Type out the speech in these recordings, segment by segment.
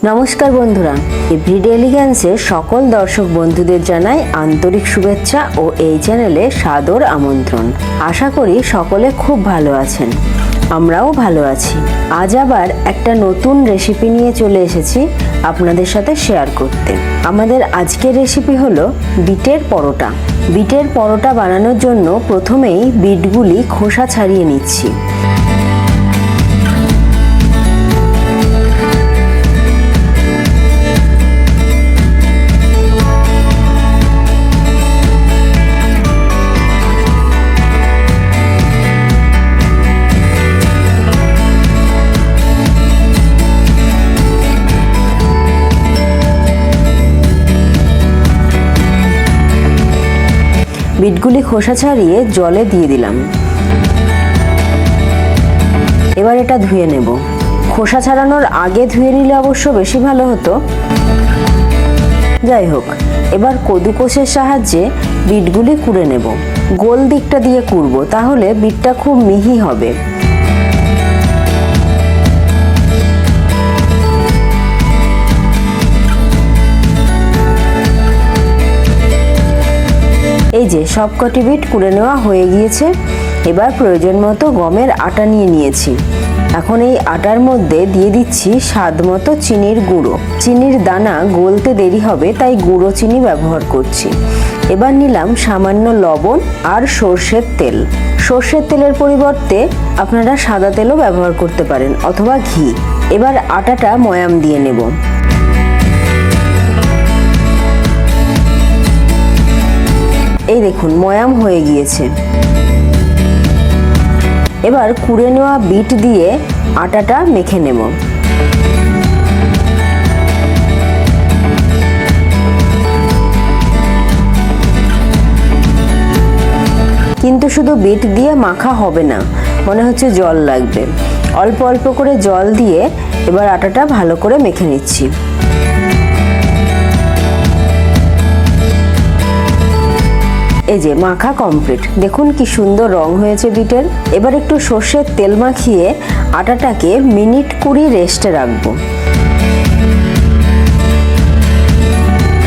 নমস্কার বন্ধুরা, এভরিডে এলিগেন্সের সকল দর্শক বন্ধুদের জানাই আন্তরিক শুভেচ্ছা ও এই চ্যানেলে সাদর আমন্ত্রণ। আশা করি সকলে খুব ভালো আছেন, আমরাও ভালো আছি। আজ আবার একটা নতুন রেসিপি নিয়ে চলে এসেছি আপনাদের সাথে শেয়ার করতে। আমাদের আজকের রেসিপি হলো বিটের পরোটা। বিটের পরোটা বানানোর জন্য প্রথমেই বিটগুলি খোসা ছাড়িয়ে নিচ্ছি। বিটগুলি খোসা ছাড়িয়ে জলে দিয়ে দিলাম। এবার এটা ধুয়ে নেব। খোসা ছাড়ানোর আগে ধুয়ে নিলে অবশ্য বেশি ভালো হতো। যাই হোক, এবার কদুকোষের সাহায্যে বিটগুলি কুড়ে নেব। গোল দিকটা দিয়ে কুড়ব, তাহলে বিটটা খুব মিহি হবে। এই যে সবকটি বিট কুড়ে নেওয়া হয়ে গিয়েছে। এবার প্রয়োজন মতো গমের আটা নিয়ে নিয়েছি। এখন এই আটার মধ্যে দিয়ে দিচ্ছি স্বাদ মতো চিনির গুঁড়ো। চিনির দানা গলতে দেরি হবে, তাই গুঁড়ো চিনি ব্যবহার করছি। এবার নিলাম সামান্য লবণ আর সর্ষের তেল। সর্ষের তেলের পরিবর্তে আপনারা সাদা তেলও ব্যবহার করতে পারেন অথবা ঘি। এবার আটাটা ময়াম দিয়ে নেব। এই দেখুন, ময়াম হয়ে গিয়েছে। এবার কুড়ে নেওয়া বিট দিয়ে আটাটা মেখে নেব। কিন্তু শুধু বিট দিয়ে মাখা হবে না, মনে হচ্ছে জল লাগবে। অল্প অল্প করে জল দিয়ে এবার আটাটা ভালো করে মেখে নিচ্ছি। এই যে মাখা কমপ্লিট। দেখুন কি সুন্দর রং হয়েছে বিটের। এবার একটু সর্ষের তেল মাখিয়ে আটাটাকে মিনিট 20 রেস্টে রাখবো।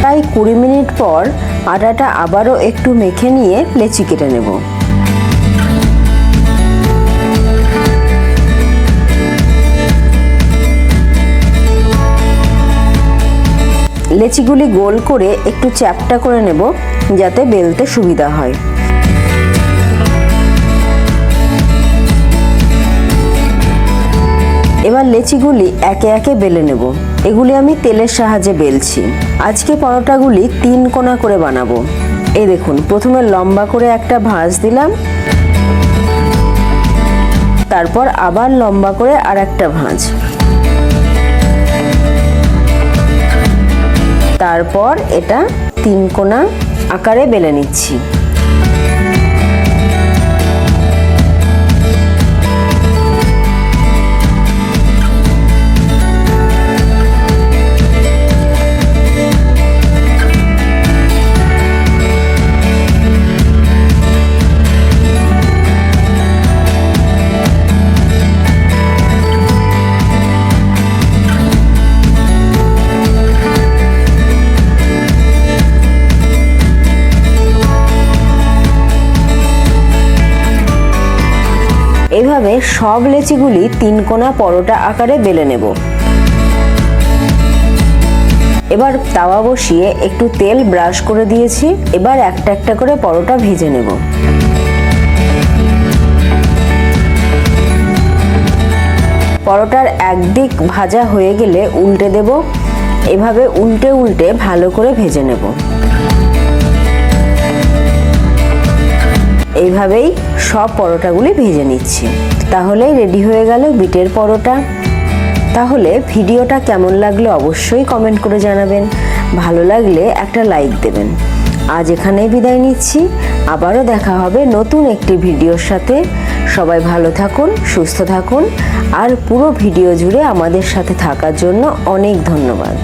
তাই 20 মিনিট পর আটাটা আবারও একটু মেখে নিয়ে লেচি কেটে নেব। লেচিগুলি গোল করে একটু চ্যাপ্টা করে নেব, যাতে বেলতে সুবিধা হয়। এবার লেচিগুলি একে একে বেলে নেব। এগুলি আমি তেলের সাহায্যে বেলছি। আজকে পরোটাগুলি 3 কোণা করে বানাবো। এই দেখুন, প্রথমে লম্বা করে একটা ভাঁজ দিলাম, তারপর আবার লম্বা করে আর একটা ভাঁজ, তারপর এটা 3 কোণা আকারে বেলে নিচ্ছি। এইভাবে সব লেচিগুলি 3 কোণা পরোটা আকারে বেলে নেব। এবার তাওয়া বসিয়ে একটু তেল ব্রাশ করে দিয়েছি। এবার একটা একটা করে পরোটা ভেজে নেব। পরোটার একদিক ভাজা হয়ে গেলে উল্টে দেব। এভাবে উল্টে উল্টে ভালো করে ভেজে নেব। এইভাবেই সব পরোটাগুলি ভেজে নিচ্ছি। তাহলেই রেডি হয়ে গেল বিটের পরোটা। তাহলে ভিডিওটা কেমন লাগলো অবশ্যই কমেন্ট করে জানাবেন। ভালো লাগলে একটা লাইক দেবেন। আজ এখানেই বিদায় নিচ্ছি। আবারও দেখা হবে নতুন একটি ভিডিওর সাথে। সবাই ভালো থাকুন, সুস্থ থাকুন, আর পুরো ভিডিও জুড়ে আমাদের সাথে থাকার জন্য অনেক ধন্যবাদ।